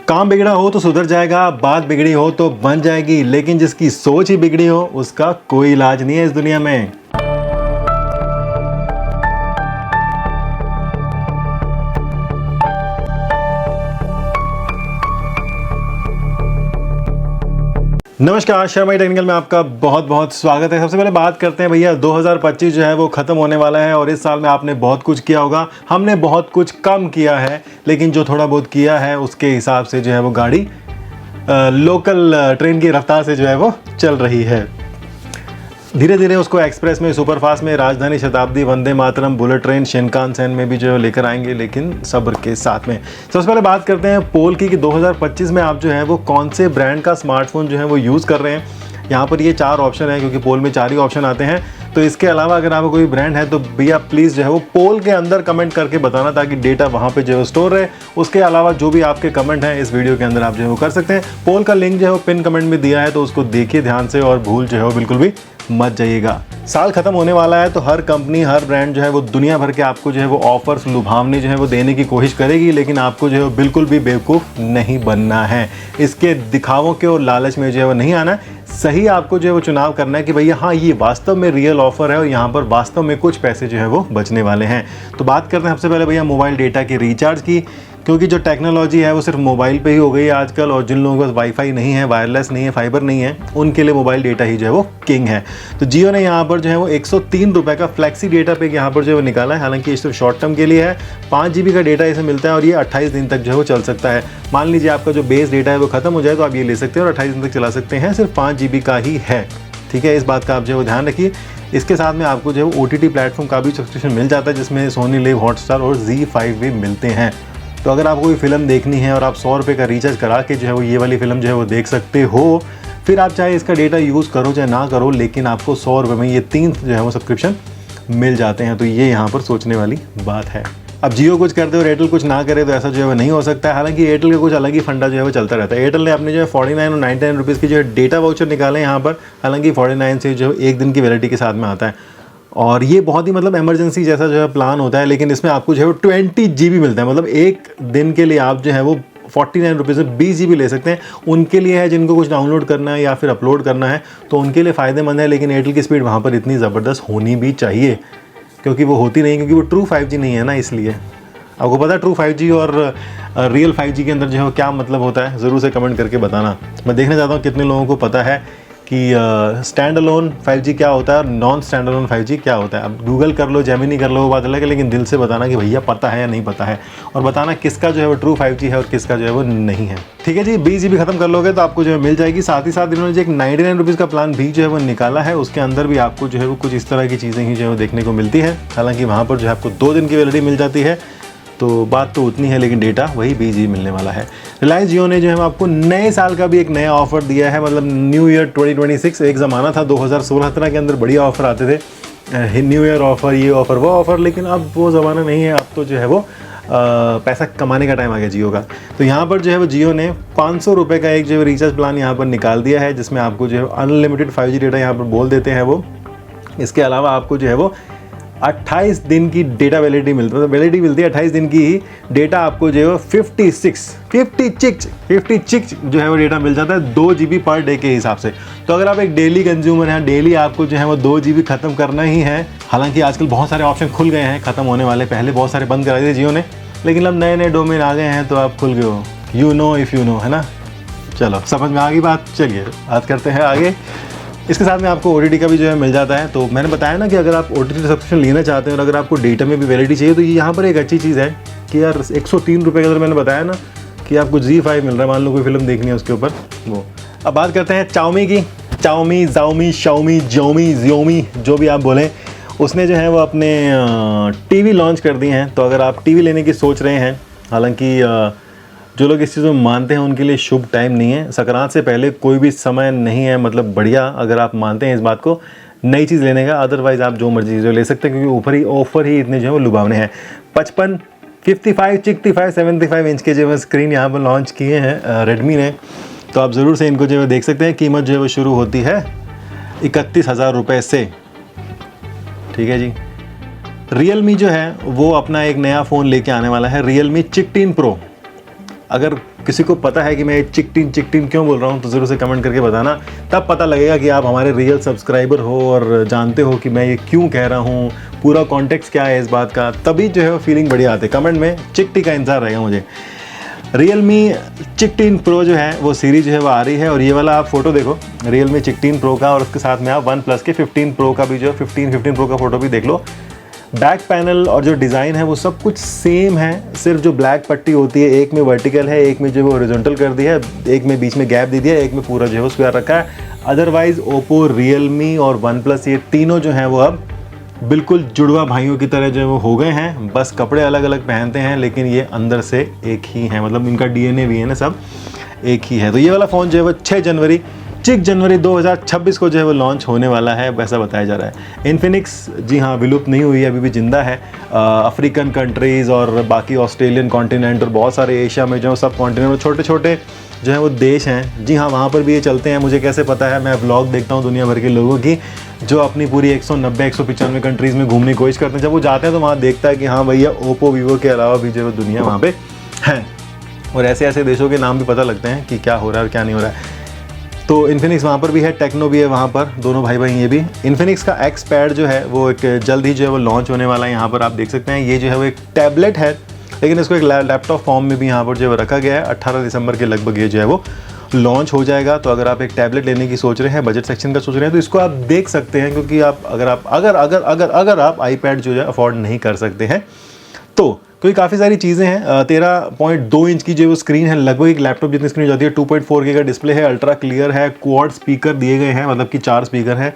काम बिगड़ा हो तो सुधर जाएगा, बात बिगड़ी हो तो बन जाएगी, लेकिन जिसकी सोच ही बिगड़ी हो उसका कोई इलाज नहीं है इस दुनिया में। नमस्कार, शर्मा टेक्निकल में आपका बहुत बहुत स्वागत है। सबसे पहले बात करते हैं भैया, 2025 जो है वो ख़त्म होने वाला है और इस साल में आपने बहुत कुछ किया होगा। हमने बहुत कुछ कम किया है, लेकिन जो थोड़ा बहुत किया है उसके हिसाब से जो है वो गाड़ी लोकल ट्रेन की रफ्तार से जो है वो चल रही है। धीरे धीरे उसको एक्सप्रेस में, सुपरफास्ट में, राजधानी, शताब्दी, Vande Mataram, bullet train, Shinkansen में भी जो है लेकर आएंगे, लेकिन सब्र के साथ में। सबसे पहले बात करते हैं पोल की कि 2025 में आप जो है वो कौन से ब्रांड का स्मार्टफोन जो है वो यूज़ कर रहे हैं। यहाँ पर ये 4 ऑप्शन है, क्योंकि पोल में 4 ही ऑप्शन आते हैं। तो इसके अलावा अगर आपका कोई ब्रांड है तो भैया प्लीज़ जो है वो पोल के अंदर कमेंट करके बताना, ताकि डेटा वहाँ पे जो है स्टोर रहे। उसके अलावा जो भी आपके कमेंट हैं इस वीडियो के अंदर आप जो है वो कर सकते हैं। पोल का लिंक जो है वो पिन कमेंट में दिया है, तो उसको देखिए ध्यान से और भूल जो है वो बिल्कुल भी मत जाइएगा। साल खत्म होने वाला है तो हर कंपनी, हर ब्रांड जो है वो दुनिया भर के आपको जो है वो ऑफर्स, लुभावनी जो है वो देने की कोशिश करेगी, लेकिन आपको जो है वो बिल्कुल भी बेवकूफ़ नहीं बनना है। इसके दिखावों के और लालच में जो है वो नहीं आना है। सही आपको जो है वो चुनाव करना है कि भैया हाँ, ये वास्तव में रियल ऑफर है और यहाँ पर वास्तव में कुछ पैसे जो है वो बचने वाले हैं। तो बात करते हैं सबसे पहले भैया मोबाइल डेटा की रिचार्ज की, क्योंकि जो टेक्नोलॉजी है वो सिर्फ मोबाइल पे ही हो गई है आजकल, और जिन लोगों के पास वाईफाई नहीं है, वायरलेस नहीं है, फाइबर नहीं है, उनके लिए मोबाइल डेटा ही जो है वो किंग है। तो जियो ने यहाँ पर जो है वो 103 रुपये का फ्लैक्सी डेटा पैक यहाँ पर जो है वो निकाला है। हालांकि ये सिर्फ शॉर्ट टर्म के लिए है। 5 GB का डेटा इसे मिलता है और ये 28 दिन तक जो है वो चल सकता है। मान लीजिए आपका जो बेस डेटा है वो खत्म हो जाए तो आप ये ले सकते हैं और 28 दिन तक चला सकते हैं। सिर्फ 5 GB का ही है, ठीक है। इस बात का आप जो है वो ध्यान रखिए। इसके साथ में आपको जो है वो OTT प्लेटफॉर्म का भी सब्सक्रिप्शन मिल जाता है, जिसमें सोनी लिव, हॉटस्टार और ZEE5 भी मिलते हैं। तो अगर आपको कोई फिल्म देखनी है और आप 100 रुपये का रिचार्ज करा के जो है वो ये वाली फिल्म जो है वो देख सकते हो, फिर आप चाहे इसका डेटा यूज़ करो चाहे ना करो, लेकिन आपको 100 रुपये में ये 3 जो है वो सब्सक्रिप्शन मिल जाते हैं। तो ये यहाँ पर सोचने वाली बात है। अब जियो कुछ करते हो, एयरटेल कुछ ना करे, तो ऐसा जो है वो नहीं हो सकता है। हालांकि एयरटेल का कुछ अलग ही फंडा जो है वो चलता रहता है। एयरटेल ने अपने जो है 49 और 99 रुपीज़ की जो है डेटा वाउचर निकाले यहाँ पर। हालांकि 49 से जो 1 दिन की वैलिडिटी के साथ में आता है, और ये बहुत ही मतलब इमरजेंसी जैसा जो है प्लान होता है, लेकिन इसमें आपको जो है वो 20 GB मिलता है। मतलब एक दिन के लिए आप जो है वो 49 रुपीज़ में 20 GB ले सकते हैं। उनके लिए है जिनको कुछ डाउनलोड करना है या फिर अपलोड करना है, तो उनके लिए फ़ायदेमंद है। लेकिन एयरटेल की स्पीड वहाँ पर इतनी ज़बरदस्त होनी भी चाहिए, क्योंकि वो होती नहीं, क्योंकि वो ट्रू 5G नहीं है ना। इसलिए आपको पता है ट्रू 5G और रियल 5G के अंदर जो है क्या मतलब होता है, ज़रूर से कमेंट करके बताना। मैं देखना चाहता हूँ कितने लोगों को पता है कि स्टैंड अलोन 5G क्या होता है और नॉन स्टैंड अलोन 5G क्या होता है। अब गूगल कर लो, जेमिनी कर लो, वो बात अलग है, लेकिन दिल से बताना कि भैया पता है या नहीं पता है, और बताना किसका जो है वो ट्रू 5G है और किसका जो है वो नहीं है। ठीक है जी, 20 GB खत्म कर लोगे तो आपको जो है मिल जाएगी। साथ ही साथ इन्होंने जो एक 99 रुपीज़ का प्लान भी जो है वो निकाला है। उसके अंदर भी आपको जो है वो कुछ इस तरह की चीज़ें ही जो है वो देखने को मिलती है। हालांकि वहाँ पर जो है आपको 2 दिन की वैलिडिटी मिल जाती है, तो बात तो उतनी है, लेकिन डेटा वही 20 GB मिलने वाला है। रिलायंस जियो ने जो है आपको नए साल का भी एक नया ऑफर दिया है, मतलब न्यू ईयर 2026। एक ज़माना था 2016-17 के अंदर बढ़िया ऑफर आते थे, न्यू ईयर ऑफर, ये ऑफर, वो ऑफर, लेकिन अब वो ज़माना नहीं है। अब तो जो है वो पैसा कमाने का टाइम आ गया जियो का। तो यहाँ पर जो है वो जियो ने 500 रुपये का एक जो है रिचार्ज प्लान यहाँ पर निकाल दिया है, जिसमें आपको जो है अनलिमिटेड 5G डेटा यहाँ पर बोल देते हैं वो। इसके अलावा आपको जो है वो 28 दिन की डेटा वैलिडिटी मिलती है, तो वैलिडिटी मिलती है 28 दिन की ही। डेटा आपको जो है वो 56 जो है वो डेटा मिल जाता है 2 GB पर डे के हिसाब से। तो अगर आप एक डेली कंज्यूमर हैं, डेली आपको जो है वो 2 GB खत्म करना ही है। हालांकि आजकल बहुत सारे ऑप्शन खुल गए हैं खत्म होने वाले, पहले बहुत सारे बंद करा दिए जियो ने, लेकिन अब नए नए डोमेन आ गए हैं तो आप खुल गए हो। You know if you know, है ना। चलो समझ में आ गई बात। चलिए बात करते हैं आगे। इसके साथ में आपको OTT का भी जो है मिल जाता है। तो मैंने बताया ना कि अगर आप OTT सब्सक्रिप्शन लेना चाहते हैं और अगर आपको डेटा में भी वैलिडिटी चाहिए, तो ये यहाँ पर एक अच्छी चीज़ है कि यार 103 रुपये के अंदर मैंने बताया ना कि आपको ZEE5 मिल रहा है। मान लो कोई फिल्म देखनी है उसके ऊपर वो। अब बात करते हैं Xiaomi की। Xiaomi, जो भी आप बोलें, उसने जो है वो अपने TV लॉन्च कर दिए हैं। तो अगर आप TV लेने की सोच रहे हैं, हालांकि जो लोग इस चीज़ में मानते हैं उनके लिए शुभ टाइम नहीं है। संक्रांत से पहले कोई भी समय नहीं है, मतलब बढ़िया, अगर आप मानते हैं इस बात को, नई चीज़ लेने का। अदरवाइज़ आप जो मर्जी चीज़ें ले सकते हैं, क्योंकि ऑफर ही इतने जो है वो लुभावने हैं। 55, 55, 65, 75 इंच के जो है स्क्रीन यहाँ पर लॉन्च किए हैं रेडमी ने। तो आप ज़रूर से इनको जो है देख सकते हैं। कीमत जो है वो शुरू होती है 31,000 रुपये से। ठीक है जी। Realme जो है वो अपना एक नया फ़ोन लेके आने वाला है, Realme 16 Pro। अगर किसी को पता है कि मैं चिकटीन क्यों बोल रहा हूँ तो ज़रूर से कमेंट करके बताना, तब पता लगेगा कि आप हमारे रियल सब्सक्राइबर हो और जानते हो कि मैं ये क्यों कह रहा हूँ, पूरा कॉन्टेक्स्ट क्या है इस बात का, तभी जो है वो फीलिंग बढ़िया आती है। कमेंट में चिकटी का इंतजार रहेगा मुझे। Realme चिकटीन प्रो जो है वो सीरीज जो है वो आ रही है, और ये वाला आप फोटो देखो Realme चिकटीन प्रो का, और उसके साथ में आप OnePlus के 15 प्रो का भी जो 15 प्रो का फोटो भी देख लो। बैक पैनल और जो डिज़ाइन है वो सब कुछ सेम है, सिर्फ जो ब्लैक पट्टी होती है एक में वर्टिकल है, एक में जो है हॉरिजॉन्टल कर दी है, एक में बीच में गैप दे दिया है, एक में पूरा जो है वो स्क्वायर रखा है। अदरवाइज ओप्पो, Realme और OnePlus ये तीनों जो हैं वो अब बिल्कुल जुड़वा भाइयों की तरह जो है वो हो गए हैं, बस कपड़े अलग अलग पहनते हैं लेकिन ये अंदर से एक ही हैं, मतलब इनका DNA भी है ना, सब एक ही है। तो ये वाला फ़ोन जो है वो 6 जनवरी 2026 को जो है वो लॉन्च होने वाला है, वैसा बताया जा रहा है। इन्फिनिक्स जी हाँ विलुप्त नहीं हुई है, अभी भी जिंदा है। अफ्रीकन कंट्रीज़ और बाकी ऑस्ट्रेलियन कॉन्टिनेंट और बहुत सारे एशिया में जो सब कॉन्टिनेंट छोटे छोटे जो है वो देश हैं, जी हाँ वहाँ पर भी ये चलते हैं। मुझे कैसे पता है, मैं व्लॉग देखता हूँ दुनिया भर के लोगों की जो अपनी पूरी 190-195 कंट्रीज़ में घूमने की कोशिश करते हैं। जब वो जाते हैं तो वहाँ देखता है कि हाँ भैया ओप्पो वीवो के अलावा भी जो है दुनिया वहाँ पे है, और ऐसे ऐसे देशों के नाम भी पता लगते हैं कि क्या हो रहा है और क्या नहीं हो रहा है। तो इन्फिनिक्स वहाँ पर भी है, टेक्नो भी है वहाँ पर, दोनों भाई ये भी। इन्फिनिक्स का एक्स पैड जो है वो एक जल्द ही जो है वो लॉन्च होने वाला है। यहाँ पर आप देख सकते हैं ये जो है वो एक टैबलेट है, लेकिन इसको एक लैपटॉप फॉर्म में भी यहाँ पर जो है रखा गया है। 18 दिसंबर के लगभग ये जो है वो लॉन्च हो जाएगा। तो अगर आप एक टैबलेट लेने की सोच रहे हैं, बजट सेक्शन का सोच रहे हैं, तो इसको आप देख सकते हैं, क्योंकि आप अगर आप आईपैड जो है अफोर्ड नहीं कर सकते हैं तो, क्योंकि काफ़ी सारी चीज़ें हैं। 13.2 इंच की जो वो स्क्रीन है, लगभग एक लैपटॉप जितनी स्क्रीन हो जाती है। 2.4K का डिस्प्ले है, अल्ट्रा क्लियर है, क्वाड स्पीकर दिए गए हैं, मतलब कि 4 स्पीकर हैं,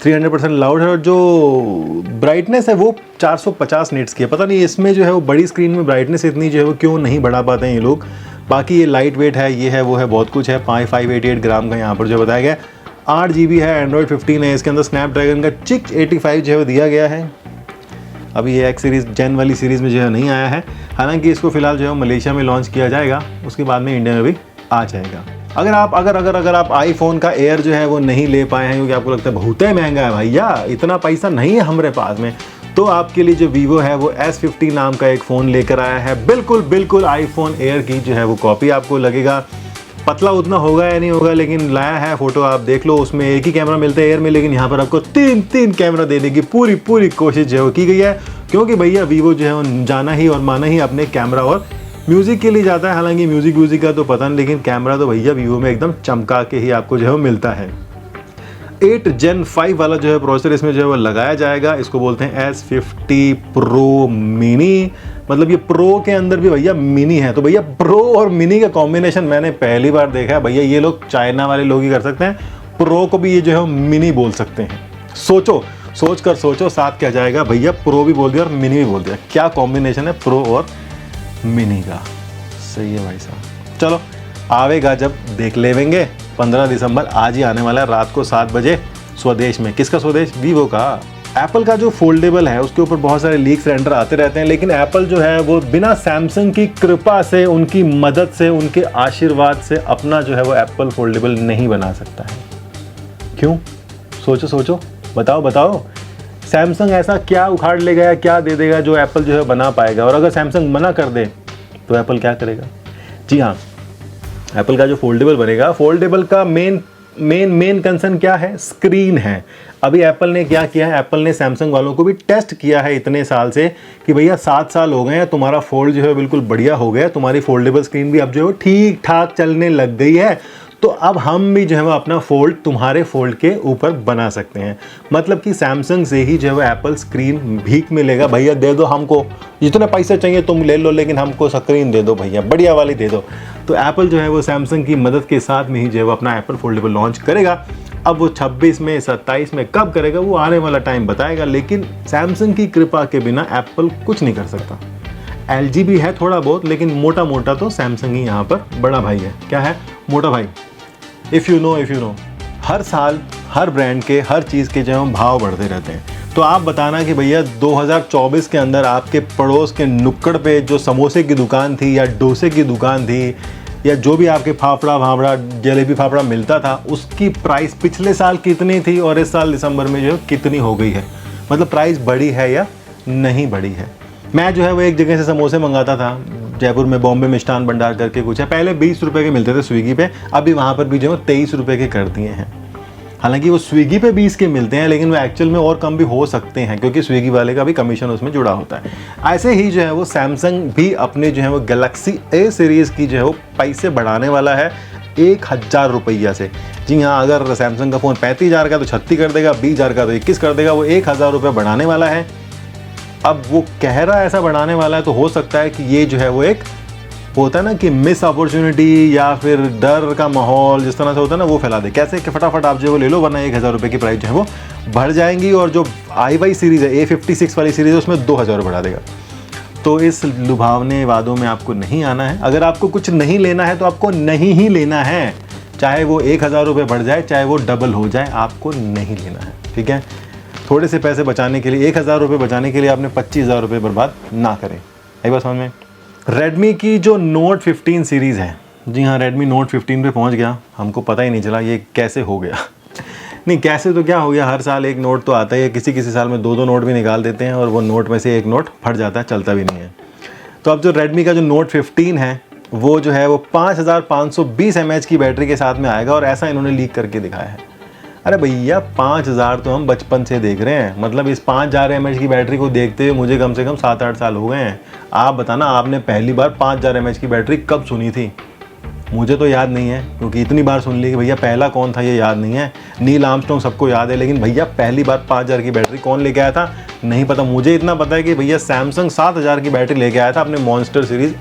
300% लाउड है, और जो ब्राइटनेस है वो 450 निट्स की है। पता नहीं इसमें जो है वो बड़ी स्क्रीन में ब्राइटनेस इतनी जो है वो क्यों नहीं बढ़ा पाते हैं ये लोग। बाकी ये लाइट वेट है, ये है वो है, बहुत कुछ है। 588 ग्राम का यहाँ पर जो बताया गया। 8 GB है, एंड्रॉयड 15 है, इसके अंदर स्नैपड्रैगन का 685 जो है वो दिया गया है। अभी ये एक्स सीरीज़ जेन वाली सीरीज़ में जो है नहीं आया है, हालांकि इसको फिलहाल जो है मलेशिया में लॉन्च किया जाएगा, उसके बाद में इंडिया में भी आ जाएगा। अगर आप आईफोन का एयर जो है वो नहीं ले पाए हैं, क्योंकि आपको लगता है बहुत ही महंगा है भैया, इतना पैसा नहीं है हमारे पास में, तो आपके लिए जो वीवो है वो S50 नाम का एक फ़ोन लेकर आया है। बिल्कुल आईफोन एयर की जो है वो कॉपी आपको लगेगा। पतला उतना होगा या नहीं होगा, लेकिन लाया है, फोटो आप देख लो। उसमें एक ही कैमरा मिलता है एयर में, लेकिन यहाँ पर आपको तीन कैमरा देने की पूरी कोशिश जो है की गई है, क्योंकि भैया वीवो जो है वो जाना ही और माना ही अपने कैमरा और म्यूज़िक के लिए जाता है। हालांकि म्यूज़िक का तो पता नहीं, लेकिन कैमरा तो भैया वीवो में एकदम चमका के ही आपको जो है वो मिलता है। 8 Gen 5 वाला जो है प्रोसेसर इसमें जो है वो लगाया जाएगा। इसको बोलते हैं S50 Pro मिनी, मतलब ये प्रो के अंदर भी भैया मिनी है। तो भैया प्रो और मिनी का कॉम्बिनेशन मैंने पहली बार देखा है भैया। ये लोग चाइना वाले लोग ही कर सकते हैं, प्रो को भी ये जो है मिनी बोल सकते हैं। सोचो साथ क्या जाएगा भैया, प्रो भी बोल दिया और मिनी भी बोल दिया। क्या कॉम्बिनेशन है प्रो और मिनी का, सही है भाई साहब। चलो आवेगा जब देख लेंगे। 15 दिसंबर आज ही आने वाला है, रात को 7 बजे स्वदेश में। किसका स्वदेश? वीवो का। एप्पल का जो फोल्डेबल है उसके ऊपर बहुत सारे लीक्स रेंडर आते रहते हैं, लेकिन एप्पल जो है वो बिना सैमसंग की कृपा से, उनकी मदद से, उनके आशीर्वाद से अपना जो है वो एप्पल फोल्डेबल नहीं बना सकता है। क्यों? सोचो, बताओ सैमसंग ऐसा क्या उखाड़ लेगा या क्या दे देगा जो एप्पल जो है बना पाएगा? और अगर सैमसंग मना कर दे तो एप्पल क्या करेगा? जी हाँ, एप्पल का जो फोल्डेबल बनेगा, फोल्डेबल का मेन कंसर्न क्या है? स्क्रीन है। अभी एप्पल ने क्या किया है, एप्पल ने सैमसंग वालों को भी टेस्ट किया है इतने साल से कि भैया 7 साल हो गए हैं, तुम्हारा फोल्ड जो है बिल्कुल बढ़िया हो गया, तुम्हारी फोल्डेबल स्क्रीन भी अब जो है ठीक ठाक चलने लग गई है, तो अब हम भी जो है वो अपना फोल्ड तुम्हारे फोल्ड के ऊपर बना सकते हैं। मतलब कि सैमसंग से ही जो है एप्पल स्क्रीन भीख मिलेगा, भैया दे दो हमको, जितने पैसे चाहिए तुम ले लो, लेकिन हमको स्क्रीन दे दो भैया, बढ़िया वाली दे दो। तो एप्पल जो है वो सैमसंग की मदद के साथ में ही जो है वो अपना एप्पल फोल्डेबल लॉन्च करेगा। अब वो 26 में 27 में कब करेगा वो आने वाला टाइम बताएगा, लेकिन सैमसंग की कृपा के बिना एप्पल कुछ नहीं कर सकता। LG भी है थोड़ा बहुत, लेकिन मोटा तो सैमसंग ही यहाँ पर बड़ा भाई है। क्या है? मोटा भाई। इफ़ यू नो हर साल हर ब्रांड के हर चीज़ के जो है भाव बढ़ते रहते हैं। तो आप बताना कि भैया 2024 के अंदर आपके पड़ोस के नुक्कड़ पे जो समोसे की दुकान थी या डोसे की दुकान थी या जो भी आपके फाफड़ा भावड़ा जलेबी फाफड़ा मिलता था, उसकी प्राइस पिछले साल कितनी थी और इस साल दिसंबर में जो कितनी हो गई है? मतलब प्राइस बढ़ी है या नहीं बढ़ी है? मैं जो है वो एक जगह से समोसे मंगाता था, जयपुर में बॉम्बे मिष्ठान भंडार करके कुछ है, पहले 20 रुपये के मिलते थे स्विगी पे, अभी वहाँ पर भी जो है 23 रुपये के कर दिए हैं। हालांकि वो स्विगी पे 20 के मिलते हैं, लेकिन वो एक्चुअल में और कम भी हो सकते हैं, क्योंकि स्विगी वाले का भी कमीशन उसमें जुड़ा होता है। ऐसे ही जो है वो सैमसंग भी अपने जो है वो गैलेक्सी ए सीरीज़ की जो है वो पैसे बढ़ाने वाला है 1000 रुपया से। जी हाँ, अगर सैमसंग का फ़ोन 35,000 का तो 36 कर देगा, 20,000 का तो 21 कर देगा, वो 1000 रुपये बढ़ाने वाला है। अब वो कह रहा है ऐसा बढ़ाने वाला है, तो हो सकता है कि ये जो है वो एक होता है ना कि मिस अपॉर्चुनिटी या फिर डर का माहौल जिस तरह से होता है ना, वो फैला दे, कैसे कि फटाफट आप जो है वो ले लो, वरना 1000 रुपये की प्राइस जो है वो बढ़ जाएंगी। और जो i5 सीरीज़ है, A56 वाली सीरीज़ है, उसमें 2000 बढ़ा देगा। तो इस लुभावने वादों में आपको नहीं आना है। अगर आपको कुछ नहीं लेना है तो आपको नहीं ही लेना है, चाहे वो 1000 रुपये बढ़ जाए, चाहे वो डबल हो जाए, आपको नहीं लेना है। ठीक है, थोड़े से पैसे बचाने के लिए, 1000 रुपये बचाने के लिए आपने 25,000 रुपये बर्बाद ना करें। एक बात समझ में। रेडमी की जो नोट 15 सीरीज़ है, जी हाँ, रेडमी नोट 15 पे पहुंच गया, हमको पता ही नहीं चला ये कैसे हो गया। नहीं, कैसे तो क्या हो गया, हर साल एक नोट तो आता ही है, किसी साल में 2-2 नोट भी निकाल देते हैं और वो नोट में से एक नोट फट जाता है, चलता भी नहीं है। तो अब जो रेडमी का जो नोट 15 है वो जो है वो 5520 mAh की बैटरी के साथ में आएगा, और ऐसा इन्होंने लीक करके दिखाया है। अरे भैया 5000 तो हम बचपन से देख रहे हैं, मतलब इस 5000 mAh की बैटरी को देखते हुए मुझे कम से कम 7-8 साल हो गए हैं। आप बताना, आपने पहली बार 5000 mAh की बैटरी कब सुनी थी? मुझे तो याद नहीं है, क्योंकि इतनी बार सुन ली कि भैया पहला कौन था ये याद नहीं है। नील आर्मस्ट्रॉन्ग सबको याद है, लेकिन भैया पहली बार 5000 की बैटरी कौन लेके आया था नहीं पता। मुझे इतना पता है कि भैया सैमसंग 7000 की बैटरी लेके आया था अपने मॉन्स्टर सीरीज़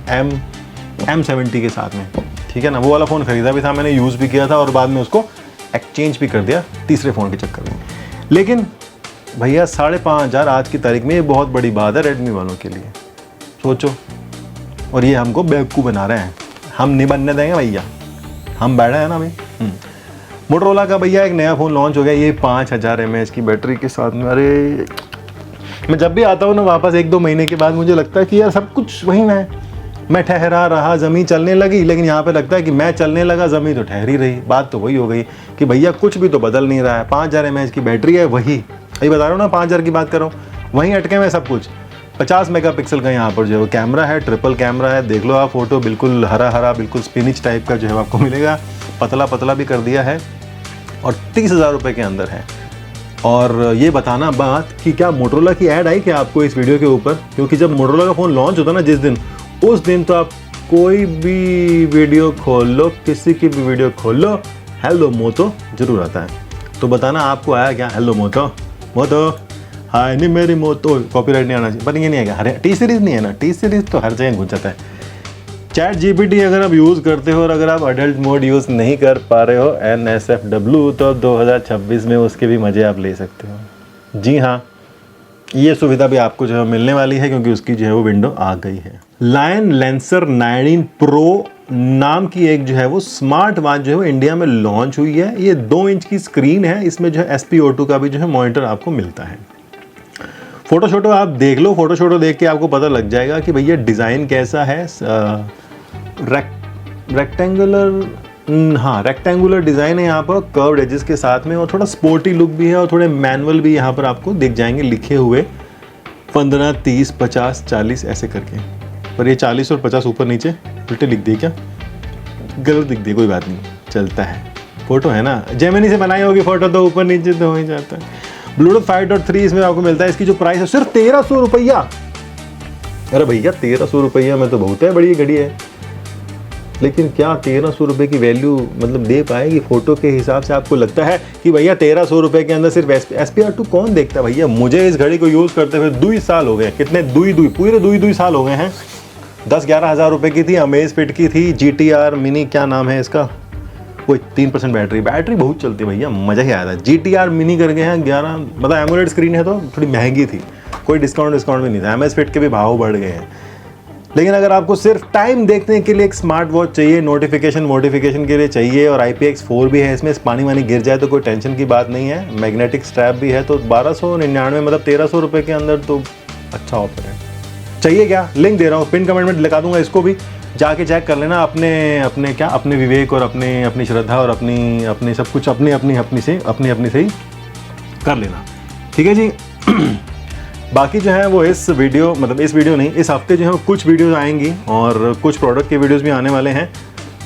M70 के साथ में। ठीक है ना, वो वाला फ़ोन ख़रीदा भी था मैंने, यूज़ भी किया था, और बाद में उसको एक्सचेंज भी कर दिया तीसरे फ़ोन के चक्कर में। लेकिन भैया 5500 आज की तारीख में ये बहुत बड़ी बात है रेडमी वालों के लिए, सोचो। और ये हमको बेवकूफ़ बना रहे हैं, हम नहीं बनने देंगे भैया, हम बैठे हैं ना भाई। मोटरोला का भैया एक नया फ़ोन लॉन्च हो गया, ये 5000 mAh की बैटरी के साथ में। अरे मैं जब भी आता हूँ ना वापस 1-2 महीने के बाद, मुझे लगता है कि यार सब कुछ वही मैं ठहरा रहा, ज़मीन चलने लगी, लेकिन यहाँ पे लगता है कि मैं चलने लगा, ज़मीन तो ठहरी रही। बात तो वही हो गई कि भैया कुछ भी तो बदल नहीं रहा है। 5000 mAh की बैटरी है, वही बता रहा हूँ ना, 5000 की बात कर रहा हूँ, वहीं अटके हुए सब कुछ। 50 मेगापिक्सल का यहाँ पर जो है वो कैमरा है, ट्रिपल कैमरा है, देख लो आप फोटो, बिल्कुल हरा हरा, बिल्कुल स्पिनिच टाइप का जो है आपको मिलेगा, पतला पतला भी कर दिया है, और 30,000 रुपये के अंदर है। और ये बताना बात कि क्या मोटरोला की ऐड आई क्या आपको इस वीडियो के ऊपर? क्योंकि जब मोटरोला का फ़ोन लॉन्च होता ना जिस दिन, उस दिन तो आप कोई भी वीडियो खोल लो, किसी की भी वीडियो खोल लो, हेलो मोटो जरूर आता है। तो बताना आपको आया क्या, हेलो मोटो हाय नहीं मेरी मोटो। कॉपीराइट नहीं आना चाहिए, पर ये नहीं आएगा। अरे टी सीरीज़ नहीं है ना, टी सीरीज़ तो हर जगह घुस जाता है। चैट GPT अगर आप यूज़ करते हो और अगर आप अडल्ट मोड यूज़ नहीं कर पा रहे हो NSFW, तो 2026 में उसके भी मज़े आप ले सकते हो। जी हाँ, ये सुविधा भी आपको जो है मिलने वाली है, क्योंकि उसकी जो है वो विंडो आ गई है। लायन लेंसर 19 प्रो नाम की एक जो है वो स्मार्ट वॉच जो है वो इंडिया में लॉन्च हुई है। ये 2 इंच की स्क्रीन है, इसमें जो है SpO2 का भी जो है मॉनिटर आपको मिलता है। फोटो आप देख लो, फोटो देख के आपको पता लग जाएगा कि भैया डिज़ाइन कैसा है। रेक्टेंगुलर डिज़ाइन है यहाँ पर, कर्व्ड एजेस के साथ में, और थोड़ा स्पोर्टी लुक भी है, और थोड़े मैनुअल भी यहाँ पर आपको दिख जाएंगे लिखे हुए 15, 30, 50, 40 ऐसे करके। पर ये 40 और 50 ऊपर नीचे उल्टे लिख दिए क्या? गलत लिख दिए, कोई बात नहीं, चलता है। फोटो है ना, जेमिनी से बनाई होगी फोटो, तो ऊपर नीचे तो हो ही जाता है। ब्लूटूथ 5.3 इसमें आपको मिलता है। इसकी जो प्राइस है सिर्फ 1300 रुपया। अरे भैया 1300 रुपया में तो बहुत है, बड़ी घड़ी है, लेकिन क्या 1300 रुपये की वैल्यू मतलब दे पाएगी फोटो के हिसाब से? आपको लगता है कि भैया 1300 रुपये के अंदर सिर्फ SPR2 कौन देखता है? भैया मुझे इस घड़ी को यूज़ करते हुए 2 साल हो गए। कितने? पूरे 2 साल हो गए हैं। 10-11 हज़ार रुपये की थी, अमेज़फिट की थी, GTR मिनी, क्या नाम है इसका, कोई 3% बैटरी बहुत चलती है भैया, मज़ा ही आया था। GTR मिनी करके हैं 11, मतलब एमोलेड स्क्रीन है तो थोड़ी महंगी थी, कोई डिस्काउंट भी नहीं था। अमेज़फिट के भी भाव बढ़ गए हैं। लेकिन अगर आपको सिर्फ टाइम देखने के लिए एक स्मार्ट वॉच चाहिए, नोटिफिकेशन के लिए चाहिए, और IPX4 भी है इसमें, पानी वानी गिर जाए तो कोई टेंशन की बात नहीं है, मैग्नेटिक स्ट्रैप भी है, तो 1299 मतलब 1300 रुपये के अंदर तो अच्छा ऑफर है। चाहिए क्या? लिंक दे रहा हूँ, पिन कमेंट में लगा दूंगा, इसको भी जाके चेक कर लेना। अपने विवेक और अपनी श्रद्धा और अपनी सब कुछ अपनी से ही कर लेना। ठीक है जी। बाकी जो है वो इस वीडियो नहीं, इस हफ्ते जो है वो कुछ वीडियोस आएंगी और कुछ प्रोडक्ट के वीडियोस भी आने वाले हैं।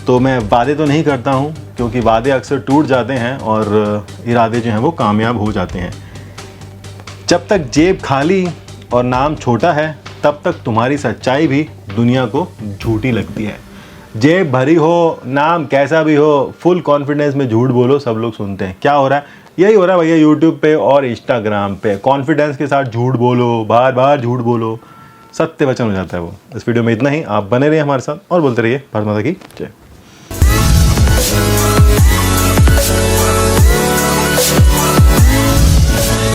तो मैं वादे तो नहीं करता हूँ, क्योंकि वादे अक्सर टूट जाते हैं और इरादे जो हैं वो कामयाब हो जाते हैं। जब तक जेब खाली और नाम छोटा है, तब तक तुम्हारी सच्चाई भी दुनिया को झूठी लगती है। जेब भरी हो, नाम कैसा भी हो, फुल कॉन्फिडेंस में झूठ बोलो, सब लोग सुनते हैं। क्या हो रहा है? यही हो रहा है भैया यूट्यूब पे और इंस्टाग्राम पे। कॉन्फिडेंस के साथ झूठ बोलो, बार बार झूठ बोलो, सत्य वचन हो जाता है वो। इस वीडियो में इतना ही। आप बने रहिए हमारे साथ और बोलते रहिए भारत माता की जय।